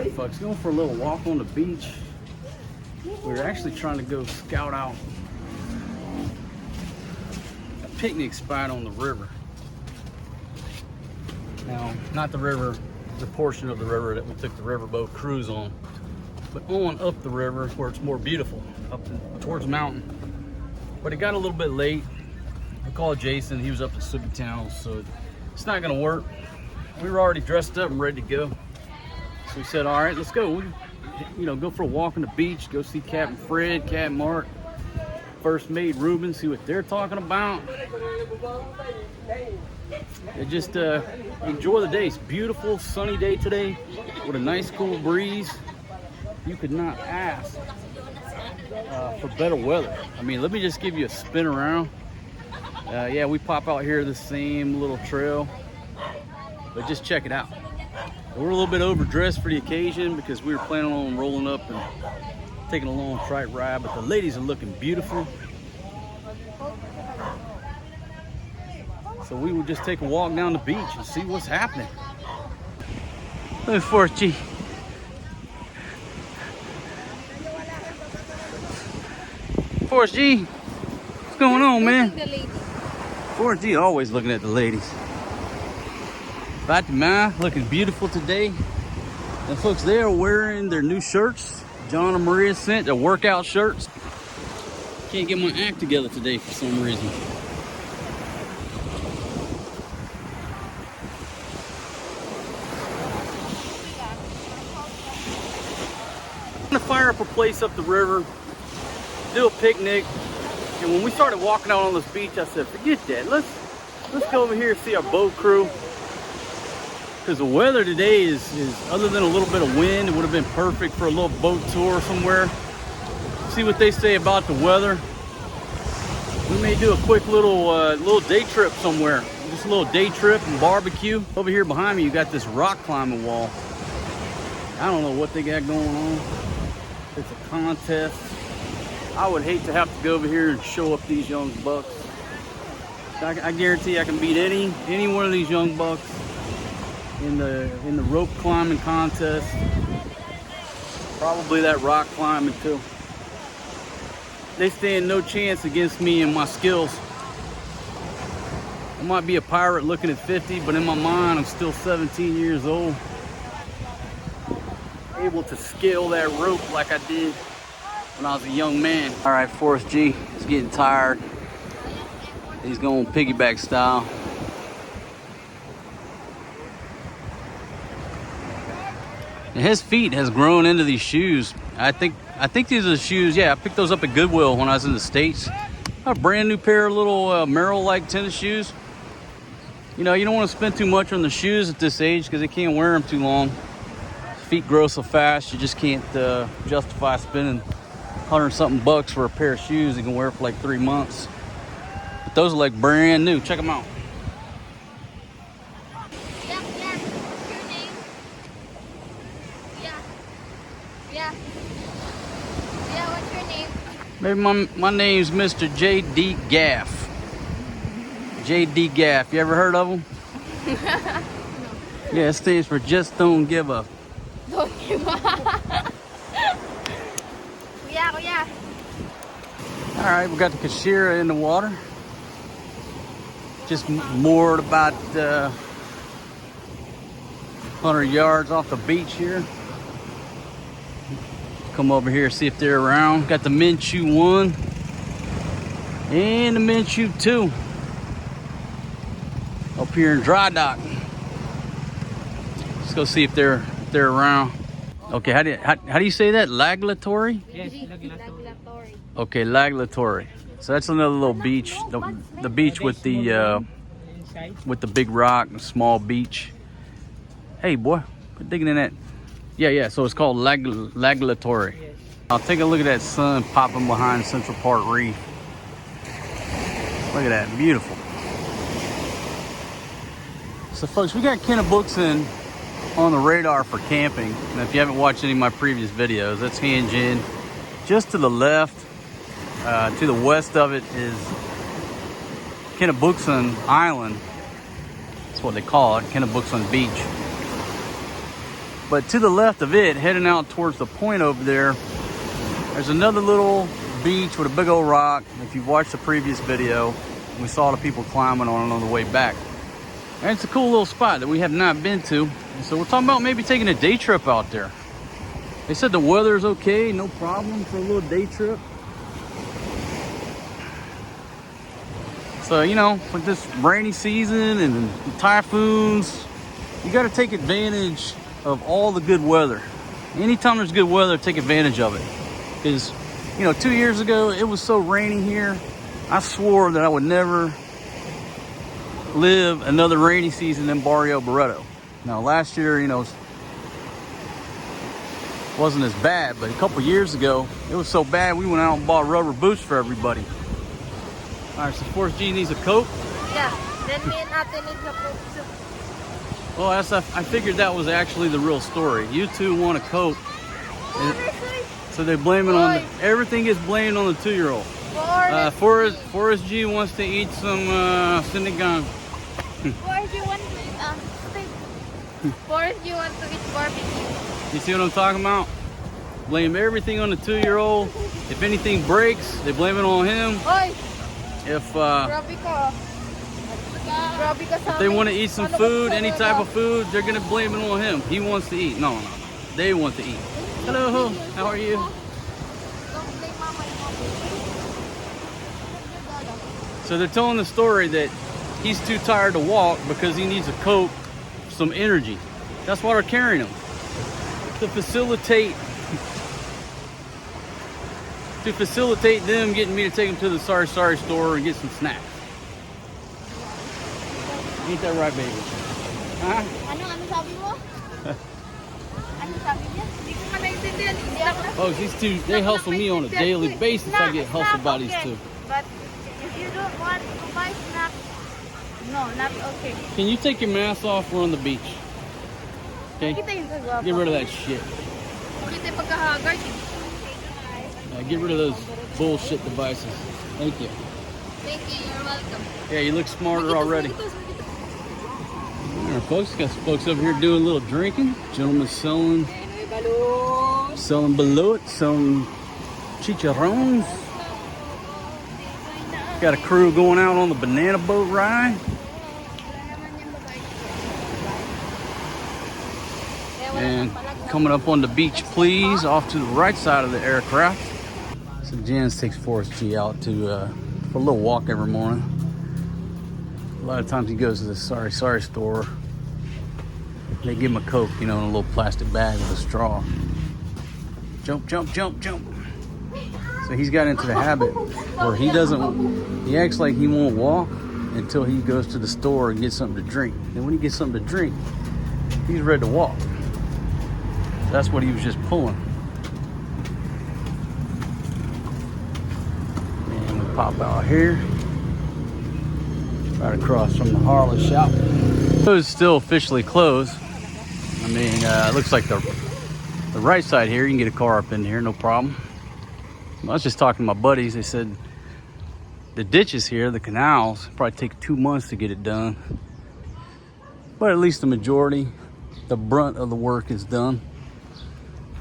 Alright folks, going for a little walk on the beach. We're actually trying to go scout out a picnic spot on the river. Now, not the river, the portion of the river that we took the riverboat cruise on, but on up the river where it's more beautiful, up towards the mountain. But it got a little bit late. I called Jason, he was up in Subic town, so it's not gonna work. We were already dressed up and ready to go. So we said, all right, let's go. We, go for a walk on the beach, go see Captain Fred, Captain Mark, First Mate Ruben, see what they're talking about. And just enjoy the day. It's a beautiful, sunny day today with a nice cool breeze. You could not ask for better weather. I mean, let me just give you a spin around. Yeah, we pop out here the same little trail, but just check it out. We're a little bit overdressed for the occasion because we were planning on rolling up and taking a long trike ride, but the ladies are looking beautiful. So we will just take a walk down the beach and see what's happening. Look at Forrest G. Forrest G, what's going on, man? Forrest G always looking at the ladies. Fatima looking beautiful today. And folks, they are wearing their new shirts. John and Maria sent their workout shirts. Can't get my act together today for some reason. I'm gonna fire up a place up the river, do a picnic. And when we started walking out on this beach, I said, forget that. Let's go over here and see our boat crew. Because the weather today is other than a little bit of wind, it would have been perfect for a little boat tour somewhere. See what they say about the weather. We may do a quick little day trip somewhere. Just a little day trip and barbecue. Over here behind me, you got this rock climbing wall. I don't know what they got going on. It's a contest. I would hate to have to go over here and show up these young bucks. I guarantee I can beat any one of these young bucks in the rope climbing contest. Probably that rock climbing too. They stand no chance against me and my skills. I might be a pirate looking at 50, but in my mind I'm still 17 years old. Able to scale that rope like I did when I was a young man. All right, Forrest G is getting tired. He's going piggyback style. And his feet has grown into these shoes. I think these are the shoes. Yeah, I picked those up at Goodwill when I was in the States. A brand new pair of little Merrill-like tennis shoes. You know, you don't want to spend too much on the shoes at this age because they can't wear them too long. Feet grow so fast, you just can't justify spending 100-something bucks for a pair of shoes you can wear for like 3 months. But those are like brand new. Check them out. Maybe my name's Mr. J.D. Gaff. J.D. Gaff. You ever heard of him? No. Yeah, it stands for Just Don't Give Up. Don't give up. Yeah. All right, we got the Kashira in the water. Just moored about 100 yards off the beach here. Come over here, see if they're around. Got the Minshew 1 and the Minshew 2 up here in dry dock. Let's go see if they're around. Okay, how do you say that? Laglatory? Yes, Laglatory. Okay, Laglatory. So that's another little beach. The beach with the big rock, and small beach. Hey boy, quit digging in that. Yeah, so it's called Laglatory. Yes. I'll take a look at that sun popping behind Central Park Reef. Look at that, beautiful. So folks, we got Kennebuxen on the radar for camping. And if you haven't watched any of my previous videos, that's Hanjin. Just to the left, to the west of it is Kennebuxen Island. That's what they call it, Kennebuxen Beach. But to the left of it, heading out towards the point over there, there's another little beach with a big old rock. If you've watched the previous video, we saw the people climbing on the way back. And it's a cool little spot that we have not been to. And so we're talking about maybe taking a day trip out there. They said the weather's okay, no problem for a little day trip. So, you know, with this rainy season and typhoons, you got to take advantage of all the good weather. Anytime there's good weather, take advantage of it. Because, you know, 2 years ago, it was so rainy here. I swore that I would never live another rainy season in Barrio Barretto. Now, last year, you know, wasn't as bad, but a couple years ago, it was so bad we went out and bought rubber boots for everybody. All right, so Forrest G needs a Coke. Yeah, then me and Ate need the Coke too. Well, I figured that was actually the real story. You two want a Coke. So they blame it on everything is blamed on the 2-year-old. Forrest G wants to eat some sinigang. Forrest G wants to eat steak. Forrest G wants to eat barbecue. You see what I'm talking about? Blame everything on the 2-year-old. If anything breaks, they blame it on him. If they want to eat some food, any type of food, they're gonna blame it on him. He wants to eat. No, they want to eat. Hello, how are you? So they're telling the story that he's too tired to walk because he needs a Coke, some energy. That's why they're carrying him. To facilitate them getting me to take him to the Sorry store and get some snacks. Ain't that right, baby? Huh? Ano sabi mo? Ano sabi niya? Hindi ko man naintindihan. Oh, these two, they hustle me on a daily basis. I get hustled by these two. But if you don't want to buy snacks, no, not okay. Can you take your mask off? We're on the beach. Okay? Get rid of that shit. Get rid of those bullshit devices. Thank you. Thank you, you're welcome. Yeah, you look smarter already. All right, folks, got some folks over here doing a little drinking. Gentlemen selling balut, selling chicharrones. Got a crew going out on the banana boat ride. And coming up on the beach, please, off to the right side of the aircraft. So Jens takes Forrest G out to for a little walk every morning. A lot of times he goes to the Sorry store. They give him a Coke, you know, in a little plastic bag with a straw. Jump, jump, jump, jump. So he's got into the habit where he acts like he won't walk until he goes to the store and gets something to drink. Then when he gets something to drink, he's ready to walk. That's what he was just pulling. And we pop out here, right across from the Harley shop. It's still officially closed. I mean, it looks like the right side here, you can get a car up in here, no problem. I was just talking to my buddies. They said the ditches here, the canals, probably take 2 months to get it done. But at least the majority, the brunt of the work is done.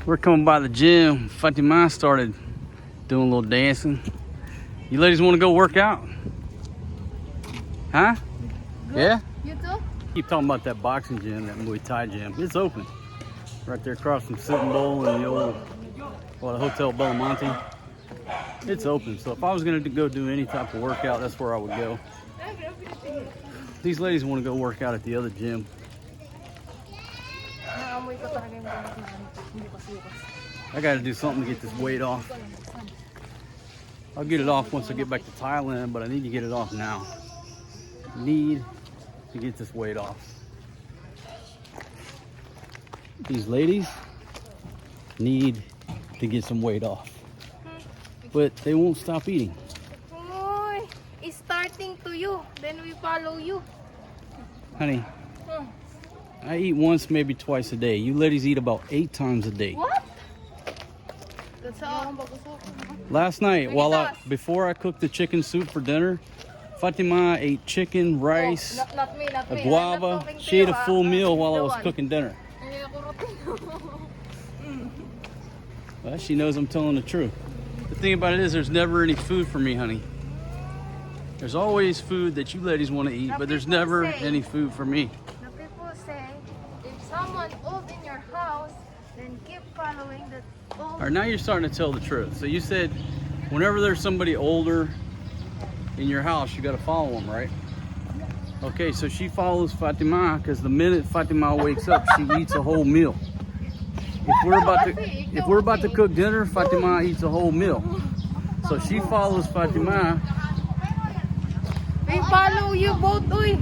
We're coming by the gym. Fatima started doing a little dancing. You ladies want to go work out? Huh? Good. Yeah? You too? Keep talking about that boxing gym, that Muay Thai gym. It's open. Right there across from Sitting Bull and the old Hotel Belamonte. It's open. So if I was going to go do any type of workout, that's where I would go. These ladies want to go work out at the other gym. I got to do something to get this weight off. I'll get it off once I get back to Thailand, but I need to get it off now. Need to get this weight off. These ladies need to get some weight off, but they won't stop eating. Oh, it's starting to you, then we follow you. Honey, I eat once, maybe twice a day. You ladies eat about 8 times a day. What? That's all. Last night, before I cooked the chicken soup for dinner, Fatima ate chicken, rice, Not me, not a me. guava. She ate a full meal while I was cooking dinner. Well, she knows I'm telling the truth. The thing about it is there's never any food for me, honey. There's always food that you ladies want to eat, but there's never any food for me. The people say, if someone old in your house, then keep following the old. All right, now you're starting to tell the truth. So you said whenever there's somebody older in your house, you got to follow them, right? Okay, so she follows Fatima because the minute Fatima wakes up, she eats a whole meal. If we're about to cook dinner, Fatima eats a whole meal. So she follows Fatima. I follow you both, uy.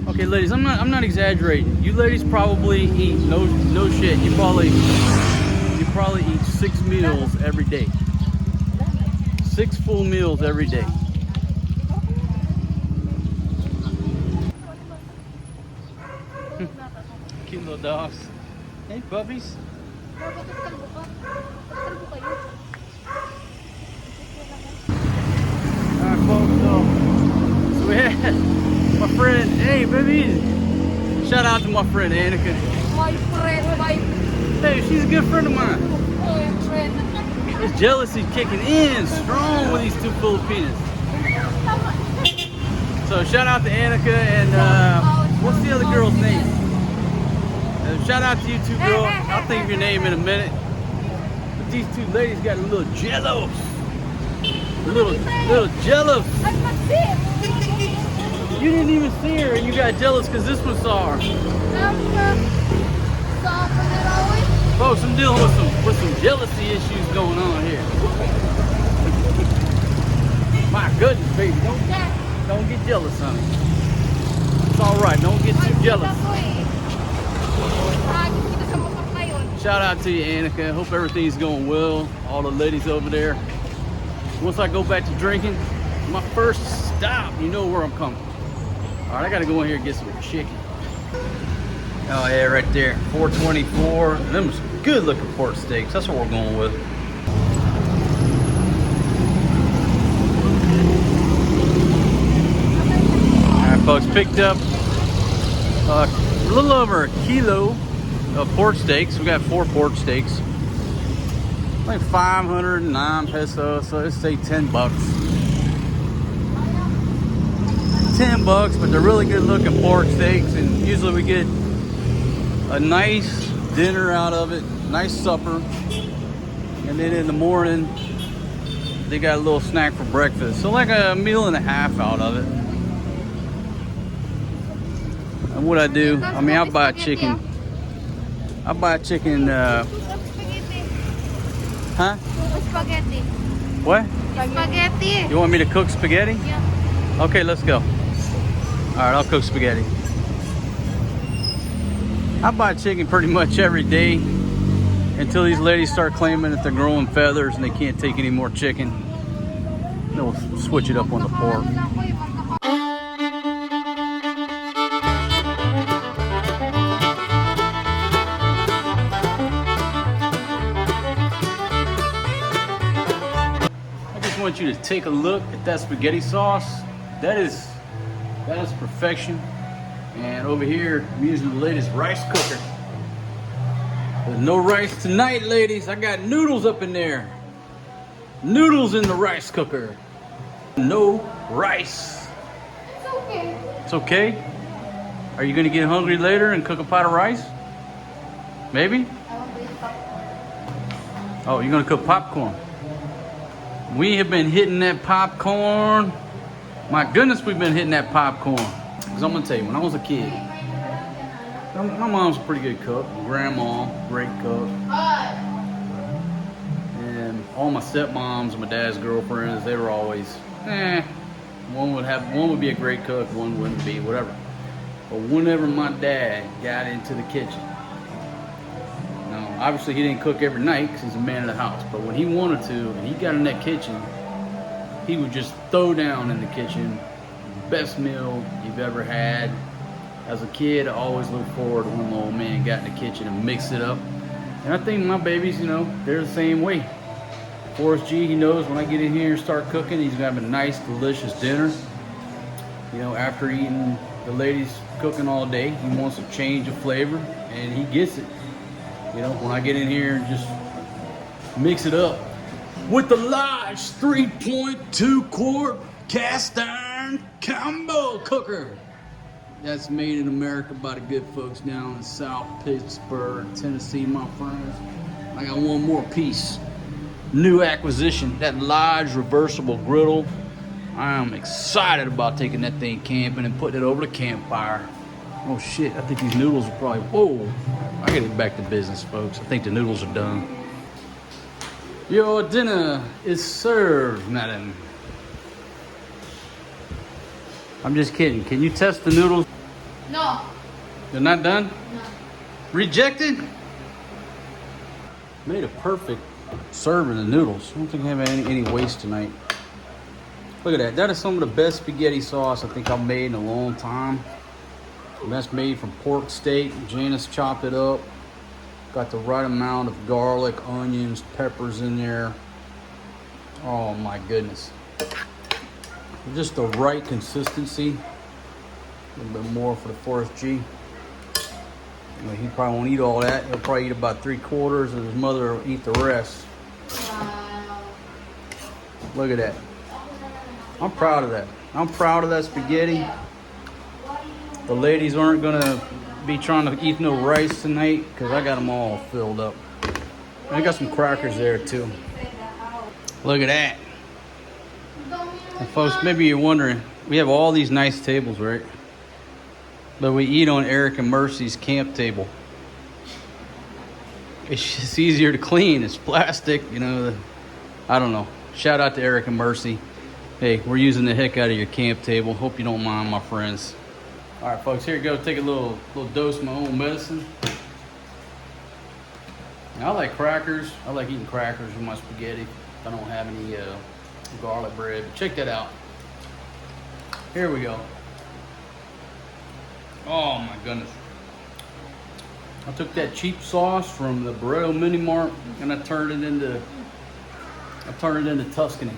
Okay, ladies, I'm not exaggerating. You ladies probably eat no shit. You probably eat 6 meals every day. 6 full meals every day. Cute little dogs. Hey, puppies. Alright, folks, so we had my friend, hey, baby. Shout out to my friend Annika. My friend. Hey, she's a good friend of mine. My friend. This jealousy kicking in strong with these 2 Filipinas. So shout out to Annika and what's the other girl's name? Shout out to you 2 girls. I'll think of your name in a minute. But these 2 ladies got a little jealous. A little jealous. You didn't even see her and you got jealous because this one saw her. Folks, I'm dealing with some jealousy issues going on here. My goodness, baby, don't get jealous, honey. It's all right, don't get too jealous. Shout out to you, Annika. Hope everything's going well. All the ladies over there. Once I go back to drinking, my first stop, you know where I'm coming. All right, I gotta go in here and get some chicken. Oh yeah, right there, 424. Them some good looking pork steaks. That's what we're going with. All right, folks, picked up a little over a kilo of pork steaks. We got 4 pork steaks. Like 509 pesos, so let's say 10 bucks. 10 bucks, but they're really good looking pork steaks, and usually we get a nice dinner out of it, nice supper, and then in the morning they got a little snack for breakfast, so like a meal and a half out of it. And what I do, I mean, I buy chicken. Huh? Spaghetti. What? Spaghetti. You want me to cook spaghetti? Yeah. Okay, let's go. All right, I'll cook spaghetti. I buy chicken pretty much every day until these ladies start claiming that they're growing feathers and they can't take any more chicken. Then we'll switch it up on the pork. I want you to take a look at that spaghetti sauce. That is perfection. And over here, I'm using the latest rice cooker. There's no rice tonight, ladies. I got noodles up in there. Noodles in the rice cooker. No rice. It's okay. It's okay? Are you gonna get hungry later and cook a pot of rice? Maybe? Oh, you're gonna cook popcorn. We have been hitting that popcorn. My goodness, we've been hitting that popcorn. Because I'm going to tell you, when I was a kid, my mom's a pretty good cook. Grandma, great cook. And all my stepmoms and my dad's girlfriends, they were always, one would be a great cook, one wouldn't be, whatever. But whenever my dad got into the kitchen, obviously he didn't cook every night because he's a man of the house, but when he wanted to and he got in that kitchen, he would just throw down in the kitchen. Best meal you've ever had. As a kid, I always looked forward to when my old man got in the kitchen and mixed it up. And I think my babies, they're the same way. Forrest G, he knows when I get in here and start cooking, he's gonna have a nice, delicious dinner. After eating the ladies cooking all day, he wants a change of flavor, and he gets it. You know, when I get in here and just mix it up with the large 3.2 quart cast iron combo cooker. That's made in America by the good folks down in South Pittsburgh, Tennessee, my friends. I got one more piece. New acquisition, that large reversible griddle. I am excited about taking that thing camping and putting it over the campfire. Oh shit, I think these noodles are probably, whoa. I gotta get back to business, folks. I think the noodles are done. Your dinner is served, madam. I'm just kidding. Can you test the noodles? No. They're not done? No. Rejected? Made a perfect serving of noodles. I don't think I have any waste tonight. Look at that. That is some of the best spaghetti sauce I think I've made in a long time. And that's made from pork steak. Janice chopped it up. Got the right amount of garlic, onions, peppers in there. Oh my goodness. Just the right consistency. A little bit more for the Forrest G. He probably won't eat all that. He'll probably eat about 3/4 and his mother will eat the rest. Wow. Look at that. I'm proud of that. I'm proud of that spaghetti. The ladies aren't gonna be trying to eat no rice tonight because I got them all filled up. I got some crackers there too. Look at that. And folks, maybe you're wondering, we have all these nice tables, right? But we eat on Eric and Mercy's camp table. It's just easier to clean. It's plastic, you know. I don't know. Shout out to Eric and Mercy. Hey, we're using the heck out of your camp table. Hope you don't mind, my friends. All right, folks, here you go. Take a little dose of my own medicine. Now, I like crackers. I like eating crackers with my spaghetti. If I don't have any garlic bread. Check that out. Here we go. Oh my goodness. I took that cheap sauce from the Barretto Mini Mart and I turned it into Tuscany.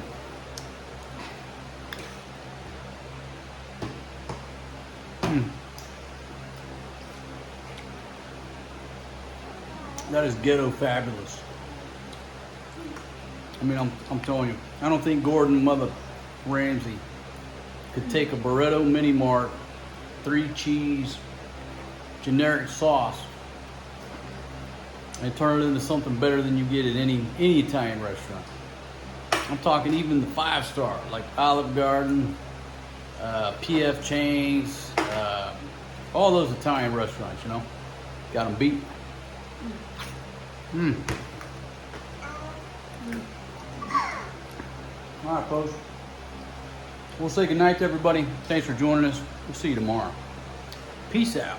That is ghetto fabulous. I mean, I'm telling you, I don't think Gordon Mother Ramsay could take a Barretto Mini Mart 3-cheese generic sauce and turn it into something better than you get at any Italian restaurant. I'm talking even the 5-star, like Olive Garden, PF Chang's, all those Italian restaurants, you know, got them beat. All right, folks. We'll say goodnight to everybody. Thanks for joining us. We'll see you tomorrow. Peace out.